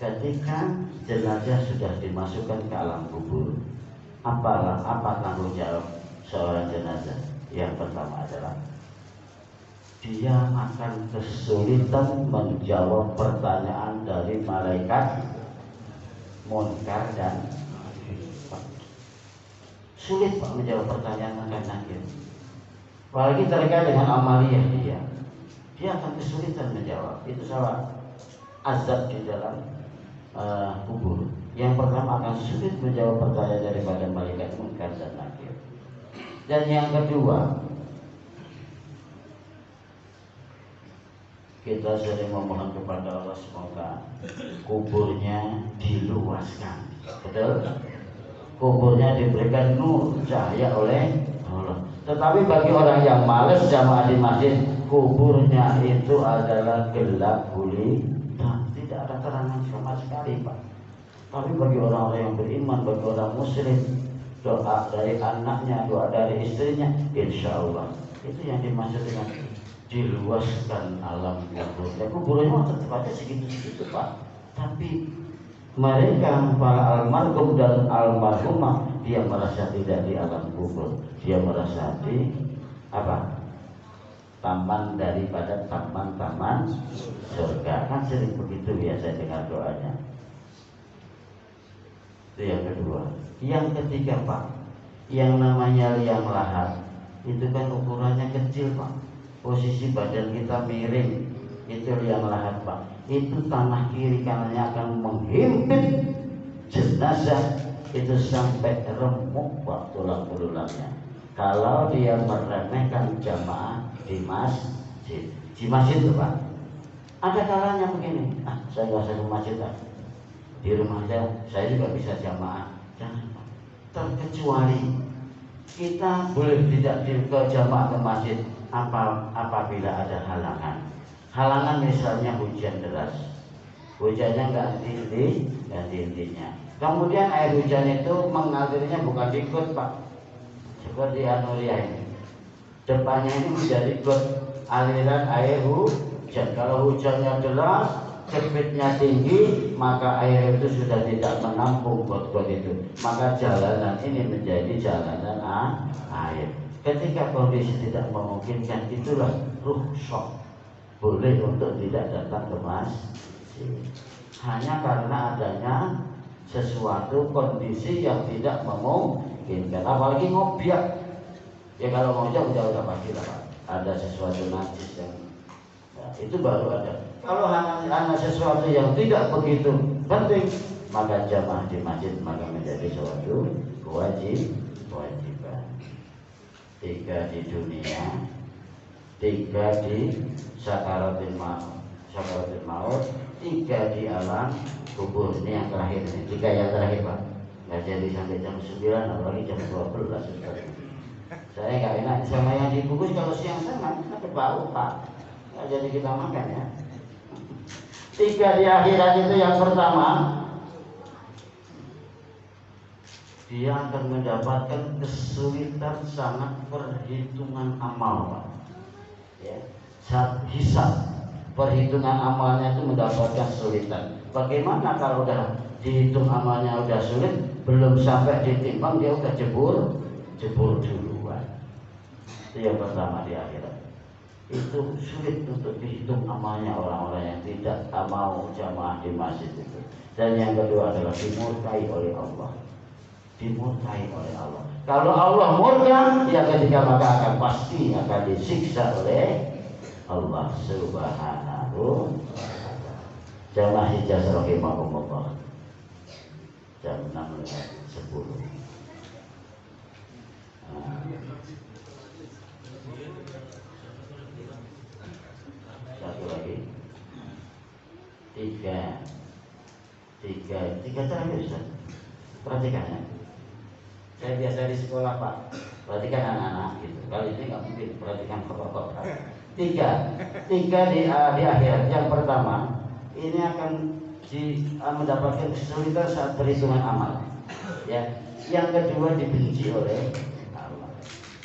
ketika jenazah sudah dimasukkan ke alam kubur, apa tanggung jawab seorang jenazah? Yang pertama adalah dia akan kesulitan menjawab pertanyaan dari malaikat munkar dan sulit Pak menjawab pertanyaan munkar dan nakir. Apalagi terkait dengan amaliyah dia akan kesulitan menjawab. Itu salah azab di dalam kubur. Yang pertama akan sulit menjawab pertanyaan daripada malaikat munkar dan nakir. Dan yang kedua, kita sering memohon kepada Allah semoga kuburnya diluaskan. Betul? Kuburnya diberikan nur cahaya oleh Allah. Tetapi bagi orang yang malas jamaah di masjid, kuburnya itu adalah gelap gulita, tidak ada terangan sama sekali Pak. Tapi bagi orang-orang yang beriman, bagi orang muslim, doa dari anaknya, doa dari istrinya, insya Allah itu yang dimaksud dengan diluaskan alam kubur. Ya kuburnya tetap aja segitu-segitu Pak. Tapi mereka para almarhum dan almarhumah, dia merasa tidak di alam kubur, dia merasa di taman daripada taman-taman surga. Kan sering begitu biasa dengar doanya. Itu yang kedua. Yang ketiga Pak, yang namanya liang lahat itu kan ukurannya kecil Pak. Posisi badan kita miring, itu liang lahat Pak. Itu tanah kiri kanannya akan menghimpit jenazah itu sampai remuk Pak tulang belulangnya. Kalau dia meremehkan jamaah di masjid, itu Pak. Ada kalanya begini, saya nggak usah ke masjid Pak. Di rumah aja saya juga bisa jamaah. Jangan Pak. Terkecuali kita boleh tidak ke jamaah ke masjid apabila ada halangan. Halangan misalnya hujan deras, hujannya nggak henti-hentinya. Kemudian air hujan itu mengalirnya bukan di got Pak, seperti Anulia ini. Depannya ini menjadi got aliran air hujan. Kalau hujannya deras, debitnya tinggi, maka air itu sudah tidak menampung got-got itu. Maka jalanan ini menjadi jalanan air. Ketika kondisi tidak memungkinkan, itulah rukhsah, boleh untuk tidak datang ke masjid. Hanya karena adanya sesuatu kondisi yang tidak memungkinkan. Apalagi ngobiak. Ya kalau ngobiak udah pasti lah Pak. Ada sesuatu najis yang itu baru ada. Kalau hanya sesuatu yang tidak begitu penting, maka jamaah di masjid maka menjadi suatu kewajiban. 3 di dunia, 3 di sakaratul maut, 3 di alam kubur. Ini yang terakhir, ini 3 yang terakhir Pak. Nggak jadi sampai jam 9, apalagi jam 12 Ustaz. Saya nggak enak sama yang dibungkus kalau siang sama, tapi bau Pak. Nggak jadi kita makan ya. 3 di akhirat itu yang pertama, dia akan mendapatkan kesulitan sangat perhitungan amal Pak. Ya, saat hisab perhitungan amalnya itu mendapatkan kesulitan. Bagaimana kalau udah dihitung amalnya udah sulit, belum sampai ditimbang dia udah jebur duluan. Itu yang pertama di akhirat. Itu sulit untuk dihitung amalnya orang-orang yang tidak mau jamaah di masjid itu. Dan yang kedua adalah dimurkai oleh Allah. Kalau Allah murka, ya ketika maka akan pasti akan disiksa oleh Allah Subhanahu wa ta'ala. Jamaah hijaz rahimahumullah. Jam 6:10. Satu lagi. 3 terakhir Ustaz. Perhatikan ya. Saya biasa di sekolah Pak, perhatikan anak-anak gitu. Kali ini nggak mungkin perhatikan bapak-bapak. 3 di akhirat. Yang pertama, ini akan mendapatkan kesulitan saat perhitungan amal. Ya. Yang kedua dibenci oleh Allah,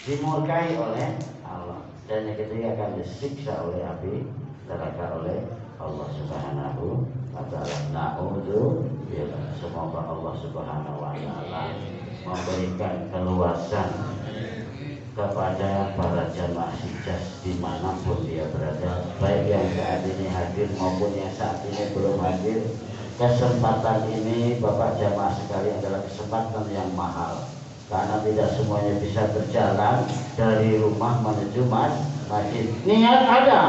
dimurkai oleh Allah, dan yang ketiga akan disiksa oleh api neraka oleh Allah Subhanahu adalah na'udzu. Semoga Allah Subhanahu wa taala memberikan keluasan kepada para jamaah hijaz dimanapun dia berada, baik yang saat ini hadir maupun yang saat ini belum hadir. Kesempatan ini Bapak jamaah sekalian adalah kesempatan yang mahal, karena tidak semuanya bisa berjalan dari rumah menuju masjid. Niat ada,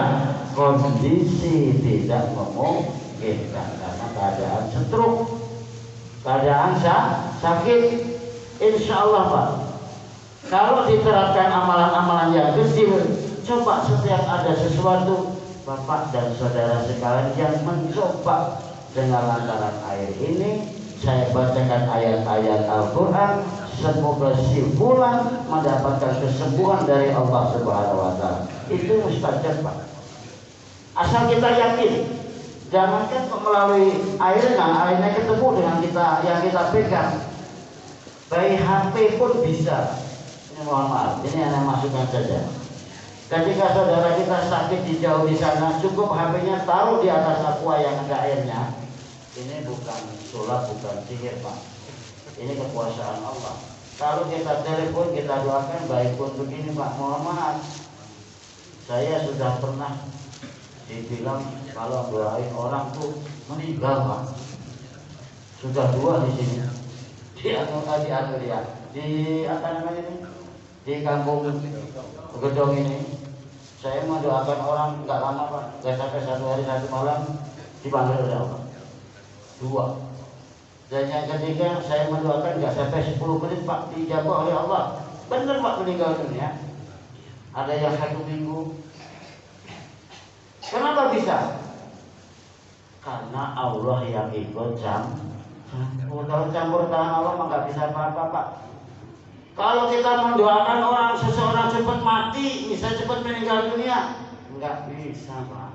kondisi tidak memungkinkan karena keadaan stroke, keadaan sakit. Insya Allah Pak, kalau diterapkan amalan-amalan yang kecil, coba setiap ada sesuatu, Bapak dan saudara sekalian yang mencoba dengan lantaran air ini, saya bacakan ayat-ayat Al-Quran, semoga simpulan mendapatkan kesembuhan dari Allah Subhanahu wa taala. Itu mustajab Pak. Asal kita yakin, jangankan melalui airnya ketemu dengan kita yang kita pegang. Bayi HP pun bisa. Ini mohon maaf, ini hanya masukan saja. Ketika saudara kita sakit di jauh di sana, cukup HP-nya taruh di atas aqua yang ada airnya. Ini bukan sulap, bukan sihir Pak. Ini kekuasaan Allah. Kalau kita telepon, kita doakan, baik pun begini Pak, mohon maaf, saya sudah pernah dibilang kalau doain orang tuh meninggal Pak. Sudah 2 di sini. Di apa namanya ini? Di kampung Gedong ini, saya mau doakan orang nggak lama Pak, nggak sampai 1 hari 1 malam dipanggil oleh Allah 2. Dan yang ketiga saya mendoakan nggak sampai 10 menit Pak, dijawab oleh Allah. Benar Pak, meninggal dunia. Ada yang 1 minggu. Kenapa bisa? Karena Allah yang ikut kalau campur tangan Allah mah nggak bisa apa-apa Pak. Kalau kita mendoakan orang seseorang cepat mati, misalnya cepat meninggal dunia, nggak bisa Pak.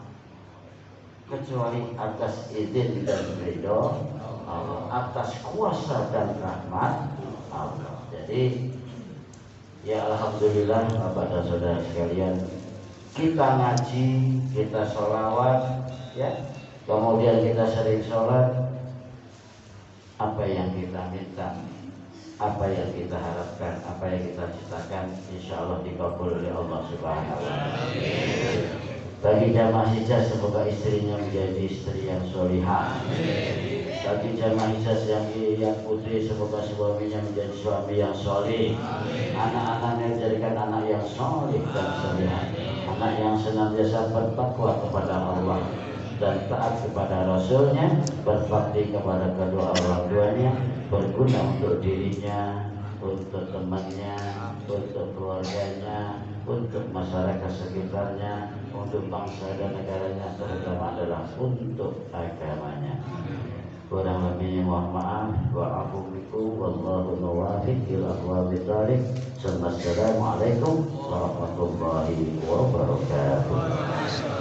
Kecuali atas izin dan ridho Allah, atas kuasa dan rahmat Allah. Jadi ya alhamdulillah Bapak dan saudara sekalian, kita ngaji, kita sholawat, ya, kemudian kita sering sholat. Apa yang kita minta, apa yang kita harapkan, apa yang kita citakan, insya Allah dikabul oleh Allah Subhanahu wa taala. Bagi jamaah hijaz, semoga istrinya menjadi istri yang solihah. Bagi jamaah hijaz yang putri, semoga suaminya menjadi suami yang solih. Anak-anaknya dijadikan anak yang solih dan solihah, anak yang senantiasa bertakwa kepada Allah dan taat kepada Rasulnya, berbakti kepada kedua orang tuanya, berguna untuk dirinya, untuk temannya, untuk keluarganya, untuk masyarakat sekitarnya, untuk bangsa dan negaranya, terutama adalah untuk agamanya. Kurang lebihnya mohon maaf. Wa'afu bikum wallahu muwaffiq ila aqwamit thoriq. Assalamualaikum warahmatullahi wabarakatuh.